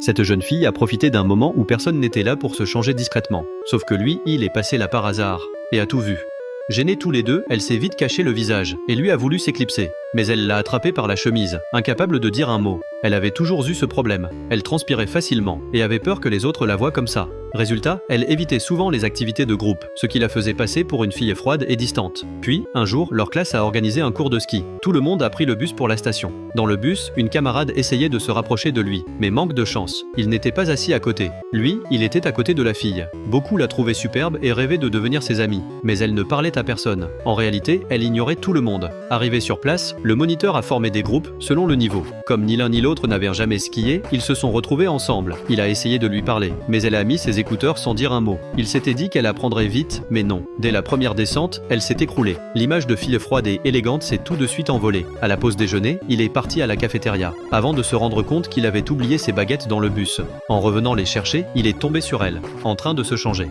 Cette jeune fille a profité d'un moment où personne n'était là pour se changer discrètement. Sauf que lui, il est passé là par hasard, et a tout vu. Gênée tous les deux, elle s'est vite caché le visage, et lui a voulu s'éclipser. Mais elle l'a attrapé par la chemise, incapable de dire un mot. Elle avait toujours eu ce problème. Elle transpirait facilement, et avait peur que les autres la voient comme ça. Résultat, elle évitait souvent les activités de groupe, ce qui la faisait passer pour une fille froide et distante. Puis, un jour, leur classe a organisé un cours de ski. Tout le monde a pris le bus pour la station. Dans le bus, une camarade essayait de se rapprocher de lui, mais manque de chance. Il n'était pas assis à côté. Lui, il était à côté de la fille. Beaucoup la trouvaient superbe et rêvaient de devenir ses amis. Mais elle ne parlait à personne. En réalité, elle ignorait tout le monde. Arrivé sur place, le moniteur a formé des groupes selon le niveau. Comme ni l'un ni l'autre n'avaient jamais skié, ils se sont retrouvés ensemble. Il a essayé de lui parler, mais elle a mis ses écouteurs sans dire un mot. Il s'était dit qu'elle apprendrait vite, mais non. Dès la première descente, elle s'est écroulée. L'image de fille froide et élégante s'est tout de suite envolée. À la pause déjeuner, il est parti à la cafétéria, avant de se rendre compte qu'il avait oublié ses baguettes dans le bus. En revenant les chercher, il est tombé sur elle, en train de se changer.